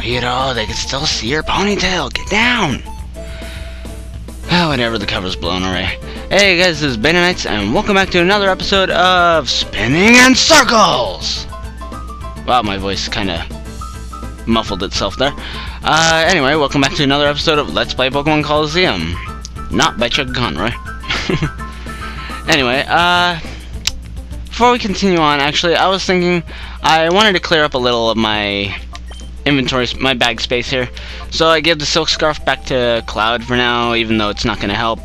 You know, they can still see your ponytail. Get down. Oh, whatever, the cover's blown away. Hey guys, this is Knights, and welcome back to another episode of Spinning in Circles! Wow, my voice kinda muffled itself there. Anyway, welcome back to another episode of Let's Play Pokemon Colosseum. Not by Chuck Conroy. Anyway, before we continue on, actually, I was thinking I wanted to clear up a little of my inventory, my bag space here. So I gave the Silk Scarf back to Cloud for now, even though it's not going to help.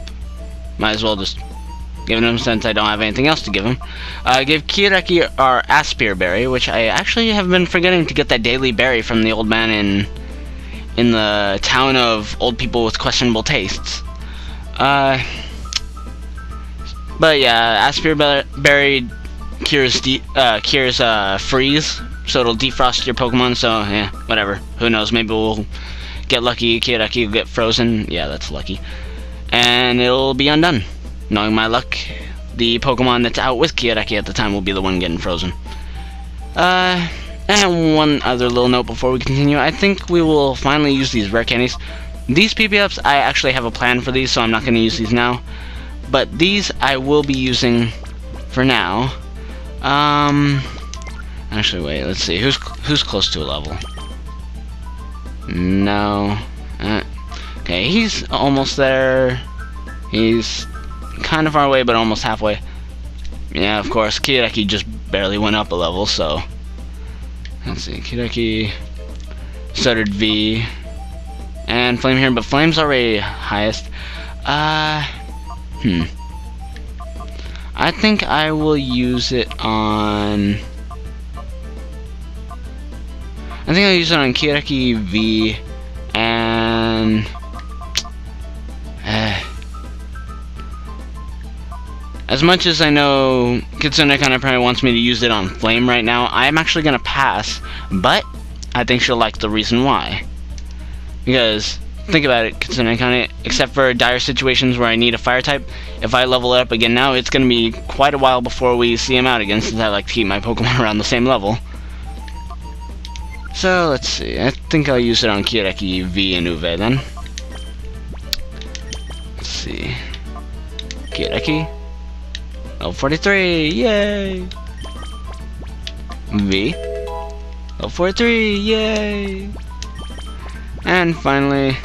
Might as well just give it him since I don't have anything else to give him. I gave Kiraki our Aspir Berry, which I actually have been forgetting to get that daily berry from the old man in the town of old people with questionable tastes. But yeah, Aspir Berry cures freeze, so it'll defrost your Pokemon, so yeah, whatever. Who knows, maybe we'll get lucky, Kiraki will get frozen. Yeah, that's lucky. And it'll be undone. Knowing my luck, the Pokemon that's out with Kiraki at the time will be the one getting frozen. And one other little note before we continue. I think we will finally use these rare candies. These PP-ups, I actually have a plan for these, so I'm not going to use these now. But these I will be using for now. Actually, wait, let's see. Who's close to a level? No. Okay, he's almost there. He's kind of far away, but almost halfway. Yeah, of course, Kiraki just barely went up a level, so... Let's see, Kiraki... Stuttered V... And Flame here, but Flame's already highest. I think I will use it on... I think I'll use it on Kiraki V and... As much as I know Kitsune kinda probably wants me to use it on Flame right now, I'm actually gonna pass, but I think she'll like the reason why. Because, think about it, Kitsune kinda, except for dire situations where I need a fire type, if I level it up again now, it's gonna be quite a while before we see him out again, since I like to keep my Pokemon around the same level. So, let's see, I think I'll use it on Kiraki V and Uve then. Let's see. Kiraki. Level 43, yay! V. Level 43, yay! And finally,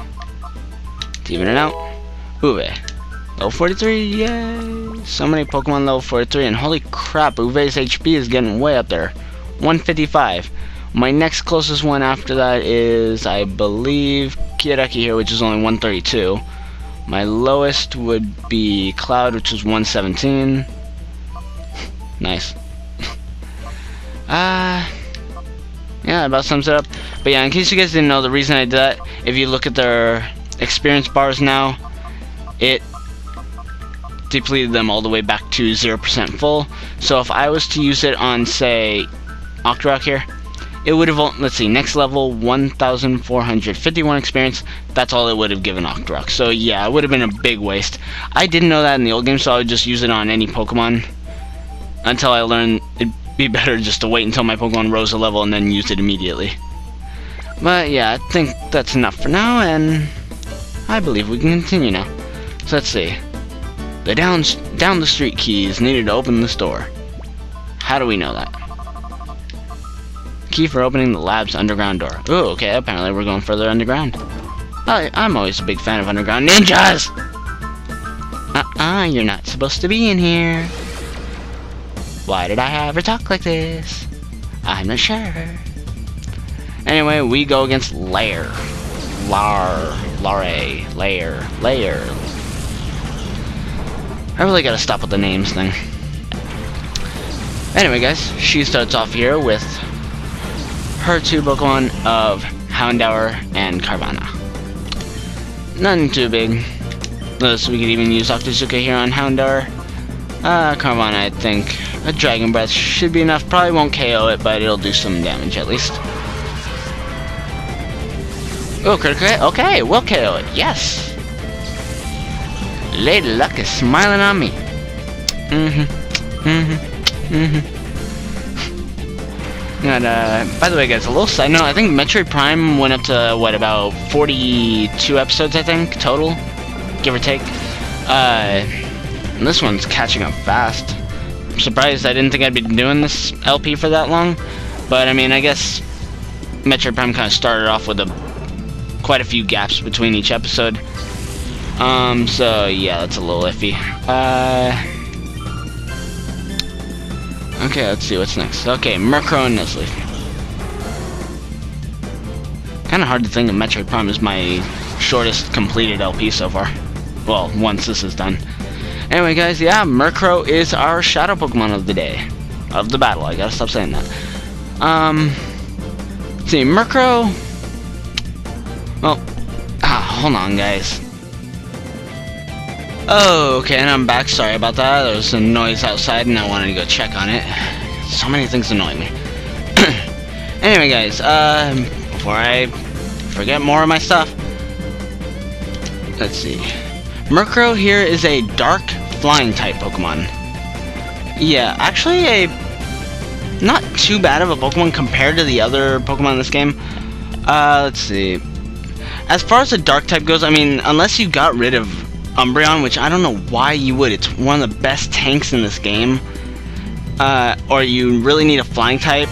to even it out, Uve. Level 43, yay! So many Pokemon level 43, and holy crap, Uve's HP is getting way up there. 155. My next closest one after that is, I believe, Kiraki here, which is only 132. My lowest would be Cloud, which is 117. Nice. Yeah, about sums it up. But yeah, in case you guys didn't know, the reason I did that, if you look at their experience bars now, it depleted them all the way back to 0% full. So if I was to use it on, say, Octorok here, it would have, let's see, next level, 1,451 experience. That's all it would have given Octorok. So yeah, it would have been a big waste. I didn't know that in the old game, so I would just use it on any Pokemon until I learned it'd be better just to wait until my Pokemon rose a level and then use it immediately. But yeah, I think that's enough for now, and I believe we can continue now. So let's see. The down the street key is needed to open the store. How do we know that? Key for opening the lab's underground door. Ooh, okay, apparently we're going further underground. I'm always a big fan of underground ninjas! You're not supposed to be in here. Why did I ever talk like this? I'm not sure. Anyway, we go against Lair. Lair. I really gotta stop with the names thing. Anyway, guys, she starts off here with her two Pokemon of Houndour and Carvanha. Nothing too big. So we could even use Octazooka here on Houndour. Carvanha, I think a Dragon Breath should be enough. Probably won't KO it, but it'll do some damage at least. Oh, critical hit. Okay, we'll KO it. Yes. Lady Luck is smiling on me. And by the way, guys, a little side note: I think Metroid Prime went up to what, about 42 episodes, I think, total, give or take. And this one's catching up fast. I'm surprised. I didn't think I'd be doing this LP for that long, but I mean, I guess Metroid Prime kind of started off with quite a few gaps between each episode. So yeah, that's a little iffy. Okay, let's see what's next. Okay, Murkrow and Nuzleaf. Kind of hard to think of Metroid Prime as my shortest completed LP so far. Well, once this is done. Anyway, guys, yeah, Murkrow is our Shadow Pokemon of the day. Of the battle, I gotta stop saying that. Let's see, Murkrow... Well, hold on, guys. Oh, okay, and I'm back. Sorry about that. There was some noise outside, and I wanted to go check on it. So many things annoy me. Anyway, guys, before I forget more of my stuff, let's see. Murkrow here is a dark flying type Pokemon. Yeah, actually a not too bad of a Pokemon compared to the other Pokemon in this game. Let's see. As far as the dark type goes, I mean, unless you got rid of Umbreon, which I don't know why you would. It's one of the best tanks in this game. Or you really need a flying type.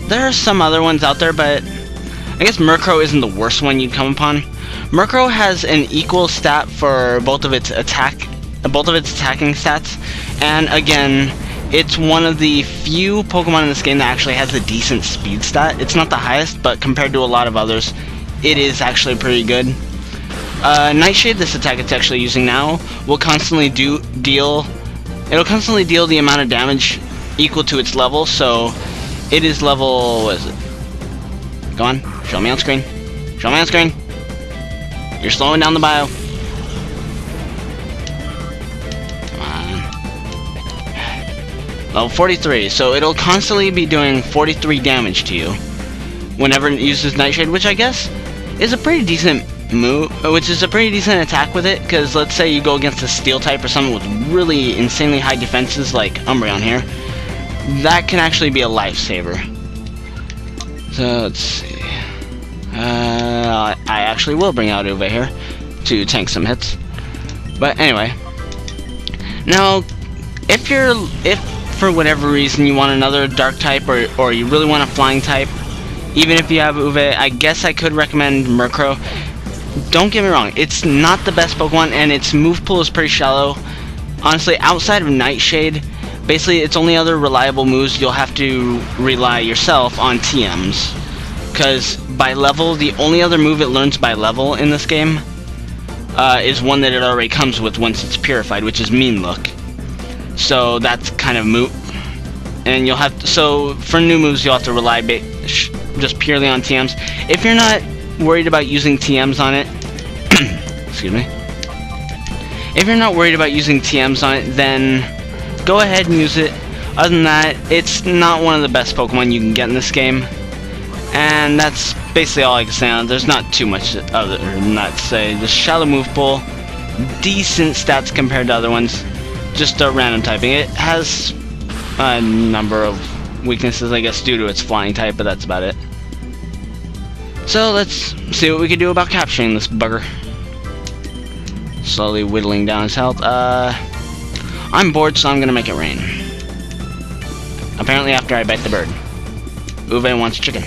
There are some other ones out there, but I guess Murkrow isn't the worst one you'd come upon. Murkrow has an equal stat for both of its attacking stats, and again, it's one of the few Pokemon in this game that actually has a decent speed stat. It's not the highest, but compared to a lot of others, it is actually pretty good. Nightshade, this attack it's actually using now, will constantly deal the amount of damage equal to its level, so it is level, what is it? Go on, show me on screen. Show me on screen. You're slowing down the bio. Come on. Level 43, so it'll constantly be doing 43 damage to you whenever it uses Nightshade, which I guess is a pretty decent attack with it, because let's say you go against a steel type or something with really insanely high defenses like Umbreon here, that can actually be a lifesaver. So let's see. I actually will bring out Uwe here to tank some hits. But anyway, now if for whatever reason you want another dark type, or you really want a flying type, even if you have Uwe, I guess I could recommend Murkrow. Don't get me wrong, it's not the best Pokemon, and its move pool is pretty shallow. Honestly, outside of Nightshade, basically its only other reliable moves, you'll have to rely yourself on TMs. Because by level, the only other move it learns by level in this game is one that it already comes with once it's purified, which is Mean Look. So that's kind of moot. And you'll have to, so for new moves, you'll have to rely just purely on TMs. If you're not worried about using TMs on it, excuse me. If you're not worried about using TMs on it, then go ahead and use it. Other than that, it's not one of the best Pokemon you can get in this game. And that's basically all I can say on it. There's not too much other than that to say. The shallow move pool, decent stats compared to other ones, just a random typing. It has a number of weaknesses, I guess, due to its flying type, but that's about it. So let's see what we can do about capturing this bugger. Slowly whittling down his health. I'm bored, so I'm gonna make it rain. Apparently after I bite the bird. Uwe wants chicken.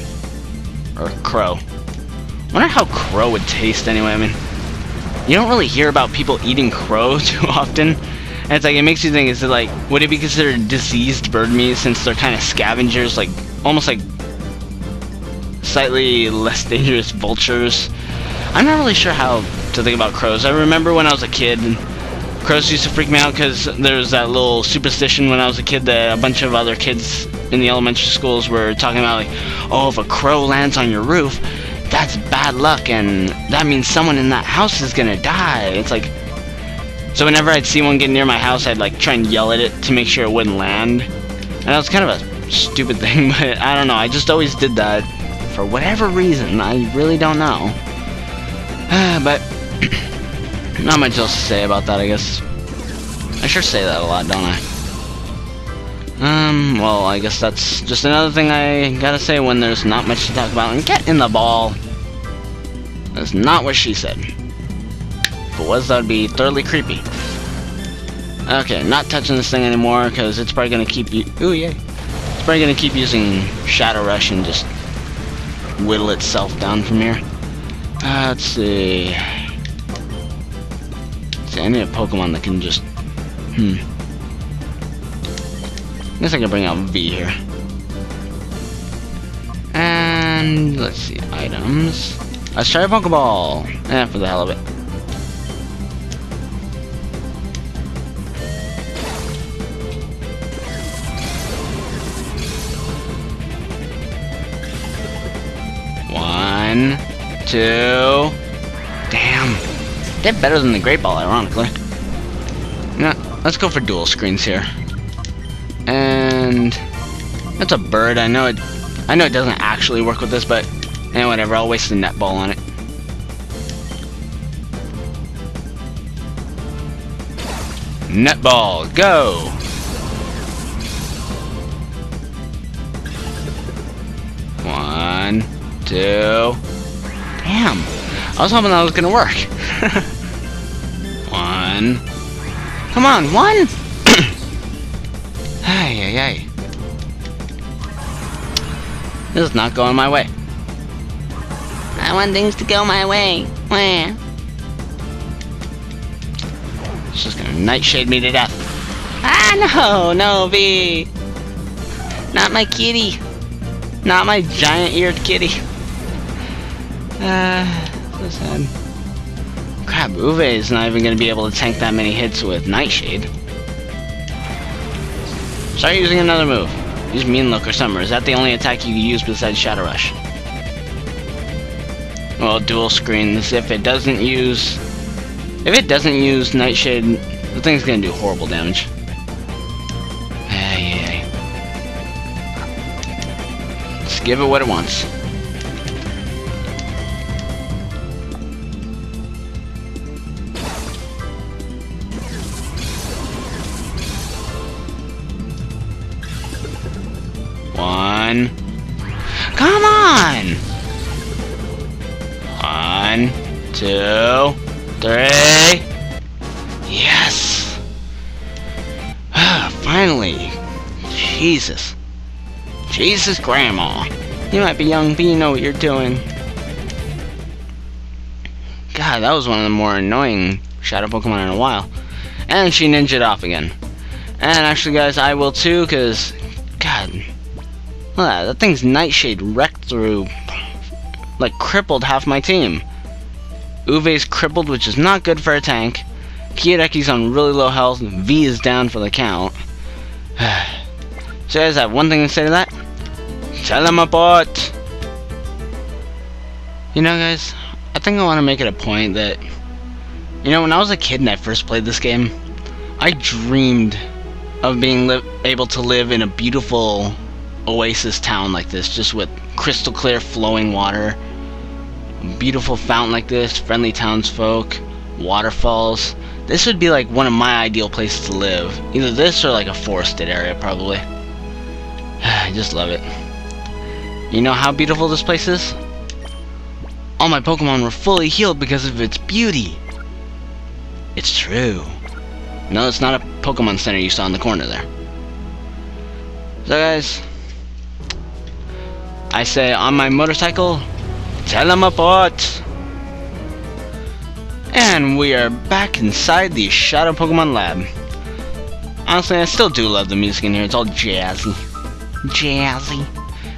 Or crow. Wonder how crow would taste anyway. I mean, you don't really hear about people eating crow too often. And it's like, it makes you think, is it like, would it be considered diseased bird meat since they're kind of scavengers, like, almost like slightly less dangerous vultures? I'm not really sure how to think about crows. I remember when I was a kid, crows used to freak me out because there was that little superstition when I was a kid that a bunch of other kids in the elementary schools were talking about, like, oh, if a crow lands on your roof, that's bad luck, and that means someone in that house is gonna die. It's like, so whenever I'd see one get near my house, I'd like try and yell at it to make sure it wouldn't land. And that was kind of a stupid thing, but I don't know, I just always did that for whatever reason. I really don't know. But not much else to say about that, I guess. I sure say that a lot, don't I? Well, I guess that's just another thing I gotta say when there's not much to talk about. And get in the ball. That's not what she said. If it was, that would be thoroughly creepy. Okay, not touching this thing anymore, because it's probably gonna keep you. Ooh, yay. It's probably gonna keep using Shadow Rush and just whittle itself down from here. Let's see. I need a Pokemon that can just. I guess I can bring out V here. And let's see, items. Let's try a Pokeball. For the hell of it. One, two. Damn. Did better than the Great Ball, ironically. Now, let's go for dual screens here. And that's a bird. I know it doesn't actually work with this, but whatever. I'll waste the net ball on it. Net ball, go. One, two. Damn. I was hoping that was gonna work. One. Come on, one. Hey. This is not going my way. I want things to go my way. Wah. It's just gonna nightshade me to death. Ah, no, V. Not my kitty. Not my giant-eared kitty. So sad. Crap, Uwe is not even gonna be able to tank that many hits with Nightshade. Start using another move. Use Mean Look or something. Is that the only attack you can use besides Shadow Rush? Well, dual screens. If it doesn't use Nightshade, the thing's gonna do horrible damage. Hey. Let's give it what it wants. One. Come on! One, two, three. Yes! Finally. Jesus, Grandma. You might be young, but you know what you're doing. God, that was one of the more annoying Shadow Pokemon in a while. And she ninja'd off again. And actually, guys, I will too, because... God... that thing's Nightshade wrecked through, like, crippled half my team. Uwe's crippled, which is not good for a tank. Kiyodeki's on really low health. V is down for the count. So guys, I have one thing to say to that. Tell him apart. You know, guys, I think I want to make it a point that, you know, when I was a kid and I first played this game, I dreamed of being able to live in a beautiful oasis town like this, just with crystal clear flowing water, beautiful fountain like this, friendly townsfolk, waterfalls. This would be like one of my ideal places to live. Either this or like a forested area, probably. I just love it. You know how beautiful this place is? All my Pokemon were fully healed because of its beauty. It's true. No, it's not a Pokemon Center you saw in the corner there. So guys, I say on my motorcycle, tell them apart. And we are back inside the Shadow Pokemon Lab. Honestly, I still do love the music in here. It's all jazzy.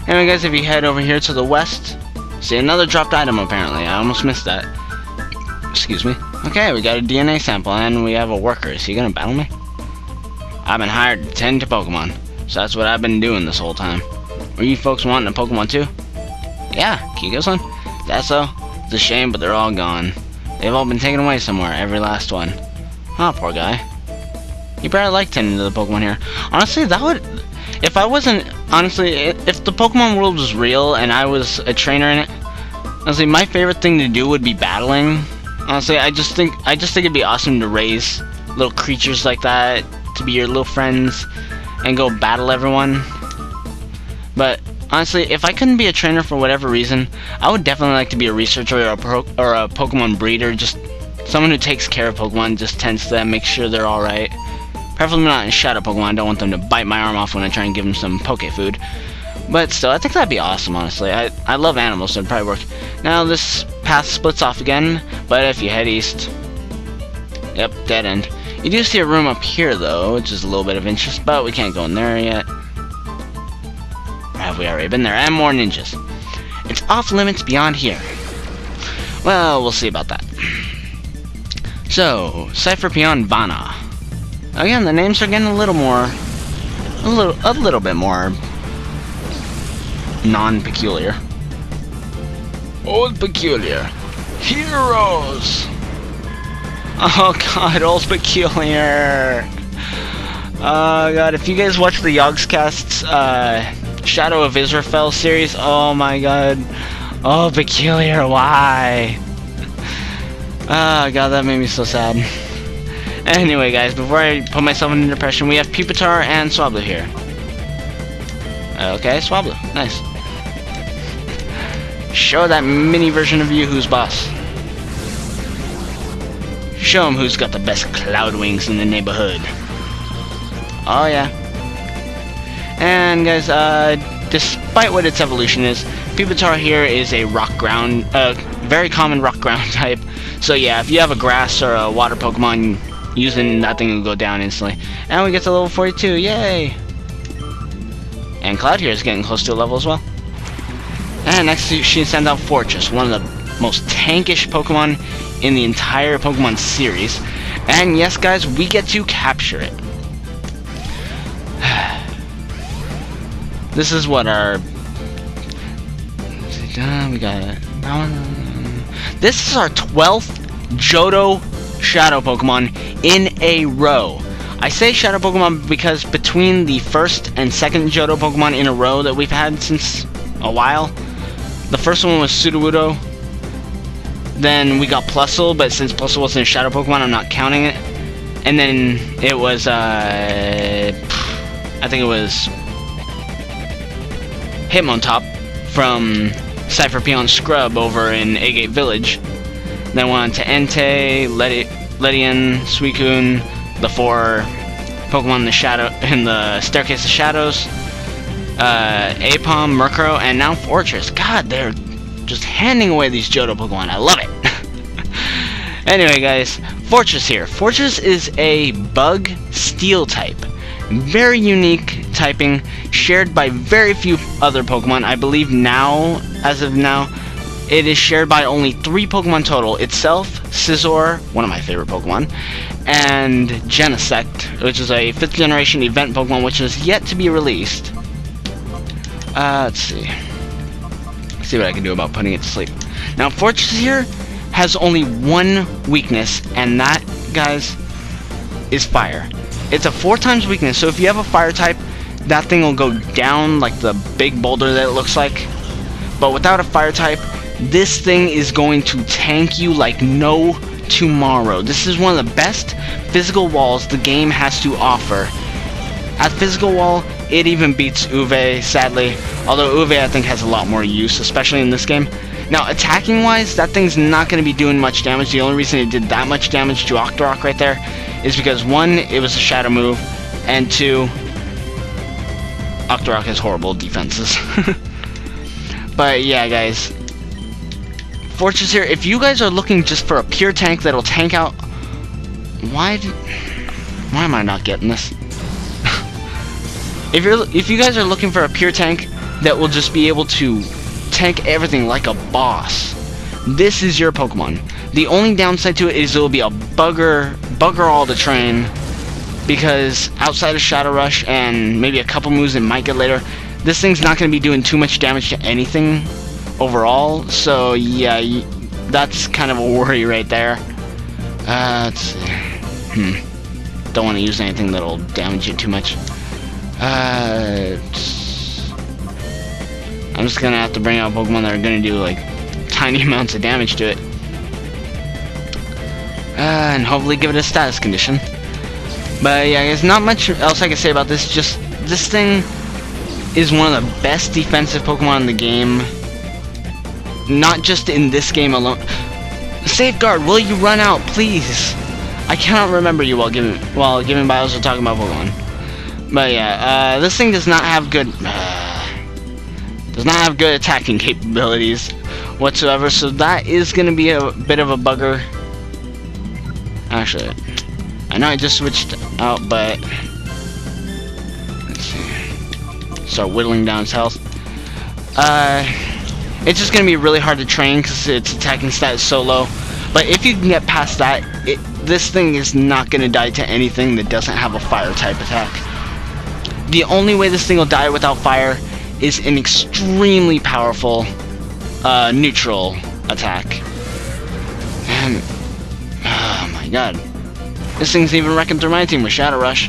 Anyway, guys, if you head over here to the west, see another dropped item apparently. I almost missed that. Excuse me. Okay, we got a DNA sample and we have a worker. Is he gonna battle me? I've been hired to tend to Pokemon, so that's what I've been doing this whole time. Were you folks wanting a Pokemon too? Yeah, can you get one? That's so. It's a shame, but they're all gone. They've all been taken away somewhere, every last one. Oh, poor guy. You better like tending to the Pokemon here. Honestly, that would... If I wasn't... Honestly, if the Pokemon world was real and I was a trainer in it, honestly, my favorite thing to do would be battling. Honestly, I just think it'd be awesome to raise little creatures like that, to be your little friends, and go battle everyone. But honestly, if I couldn't be a trainer for whatever reason, I would definitely like to be a researcher or a Pokemon breeder. Just someone who takes care of Pokemon, just tends to them, make sure they're alright. Preferably not in Shadow Pokemon. I don't want them to bite my arm off when I try and give them some Poke Food. But still, I think that'd be awesome, honestly. I love animals, so it'd probably work. Now, this path splits off again, but if you head east... Yep, dead end. You do see a room up here, though, which is a little bit of interest, but we can't go in there yet. Or have we already been there? And more ninjas. It's off limits beyond here. Well, we'll see about that. So, Cipher Peon Vana. Again, the names are getting a little bit more non-peculiar. Old Peculiar. Heroes! Oh god, Old Peculiar! Oh god, if you guys watch the Yogscast's Shadow of Israfel series, oh my god. Oh, Peculiar, why? Oh god, that made me so sad. Anyway guys, before I put myself in depression, we have Pupitar and Swablu here. Okay, Swablu, nice. Show that mini version of you who's boss. Show him who's got the best cloud wings in the neighborhood. Oh yeah. And guys, despite what its evolution is, Pupitar here is a rock ground, very common rock ground type. So yeah, if you have a grass or a water Pokemon, using that thing will go down instantly. And we get to level 42, yay! And Cloud here is getting close to a level as well. And next she sends out Fortress, one of the most tankish Pokemon in the entire Pokemon series. And yes guys, we get to capture it. This is what our... we got it. This is our 12th Johto Shadow Pokemon in a row. I say Shadow Pokemon because between the first and second Johto Pokemon in a row that we've had since a while, the first one was Sudowoodo, then we got Plusle, but since Plusle wasn't a Shadow Pokemon, I'm not counting it, and then it was, I think it was Hitmontop from Cipher Peon Scrub over in Agate Village. Then went on to Entei, Ledian, Suicune, the 4 Pokemon in the Staircase of Shadows, Aipom, Murkrow, and now Fortress. God, they're just handing away these Johto Pokemon. I love it. Anyway, guys, Fortress here. Fortress is a Bug Steel type. Very unique typing, shared by very few other Pokemon. I believe now, as of now, it is shared by only 3 Pokemon total. Itself, Scizor, one of my favorite Pokemon, and Genesect, which is a 5th generation event Pokemon which is yet to be released. Let's see. Let's see what I can do about putting it to sleep. Now, Fortress here has only one weakness, and that, guys, is Fire. It's a 4 times weakness, so if you have a Fire type, that thing will go down like the big boulder that it looks like. But without a Fire type, this thing is going to tank you like no tomorrow. This is one of the best physical walls the game has to offer. At physical wall, it even beats Uwe, sadly. Although Uwe, I think, has a lot more use, especially in this game. Now, attacking-wise, that thing's not going to be doing much damage. The only reason it did that much damage to Octorok right there is because, 1, it was a shadow move, and 2, Octorok has horrible defenses. But yeah, guys, Fortress here, if you guys are looking just for a pure tank that'll tank out... Why am I not getting this? If you guys are looking for a pure tank that will just be able to tank everything like a boss, this is your Pokemon. The only downside to it is it will be a bugger all to train, because outside of Shadow Rush and maybe a couple moves it might get later, this thing's not going to be doing too much damage to anything overall. So yeah, that's kind of a worry right there. Let's see. Don't want to use anything that'll damage it too much. I'm just gonna have to bring out Pokemon that are gonna do like tiny amounts of damage to it, and hopefully give it a status condition. But yeah, there's not much else I can say about this. Just this thing is one of the best defensive Pokemon in the game. Not just in this game alone. Safeguard, will you run out, please? I cannot remember you while giving bios or talking about Pokemon. But yeah, this thing does not have good attacking capabilities whatsoever, so that is gonna be a bit of a bugger. Actually, I know I just switched out, but let's see. Start whittling down its health. It's just gonna be really hard to train because its attacking stat is so low. But if you can get past that, this thing is not gonna die to anything that doesn't have a fire type attack. The only way this thing will die without fire is an extremely powerful neutral attack. And oh my god, this thing's even wrecking through my team with Shadow Rush.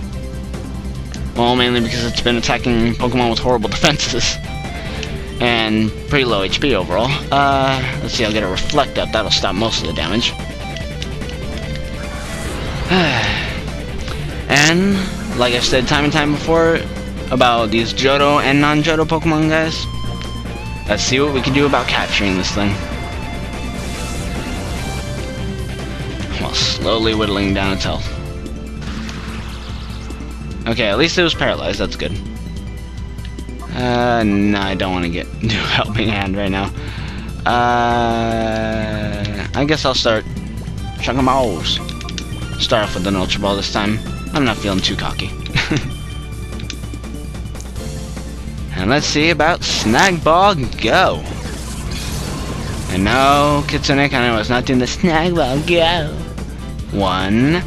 Well, mainly because it's been attacking Pokemon with horrible defenses and pretty low HP overall. Let's see, I'll get a Reflect up. That'll stop most of the damage. And like I've said time and time before about these Johto and non-Johto Pokemon, guys, let's see what we can do about capturing this thing. While slowly whittling down its health. Okay, at least it was paralyzed, that's good. No, I don't want to do Helping Hand right now. I guess I'll start chucking balls. Start off with an Ultra Ball this time. I'm not feeling too cocky. And let's see about Snag Ball Go. And no, Kitsune Kana was not doing the Snag Ball Go. One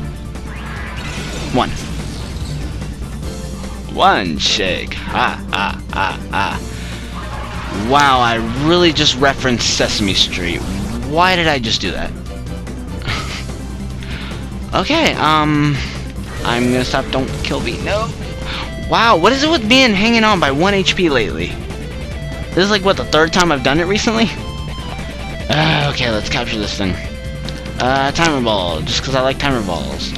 shake. Ha ha ha ha. Wow, I really just referenced Sesame Street. Why did I just do that? Okay, I'm gonna stop. Don't kill me. No. Wow, what is it with being hanging on by 1 HP lately? This is like, what, the 3rd time I've done it recently? Okay, let's capture this thing. Timer Ball, just because I like Timer Balls.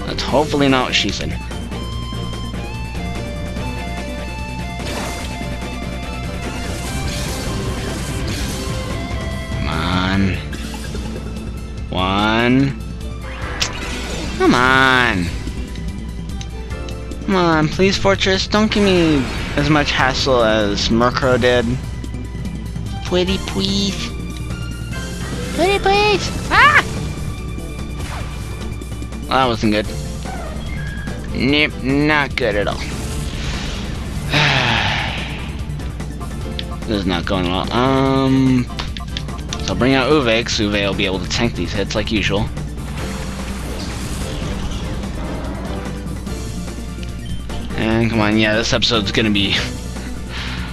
That's hopefully not what she said. Come on. One. Come on. Come on, please, Fortress. Don't give me as much hassle as Murkrow did. Pretty please. Pretty please. Ah! Well, that wasn't good. Nope, not good at all. This is not going well. So I'll bring out Uve, because Uve will be able to tank these hits like usual. And come on, yeah, this episode's gonna be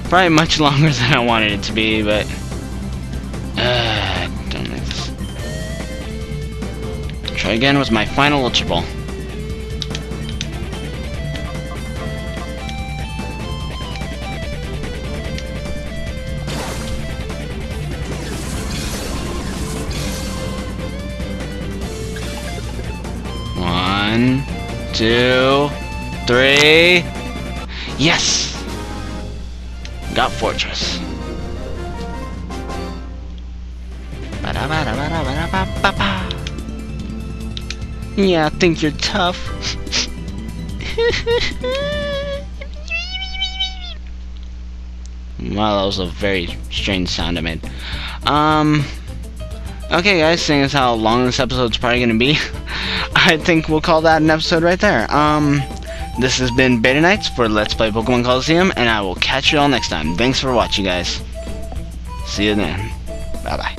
probably much longer than I wanted it to be, but don't like this. Try again with my final Ultra Ball. One, two, 3. Yes! Got Fortress. Yeah, I think you're tough. Wow, that was a very strange sound I made. Okay guys, seeing as how long this episode's probably gonna be, I think we'll call that an episode right there. This has been Beta Knights for Let's Play Pokemon Colosseum, and I will catch you all next time. Thanks for watching, guys. See you then. Bye-bye.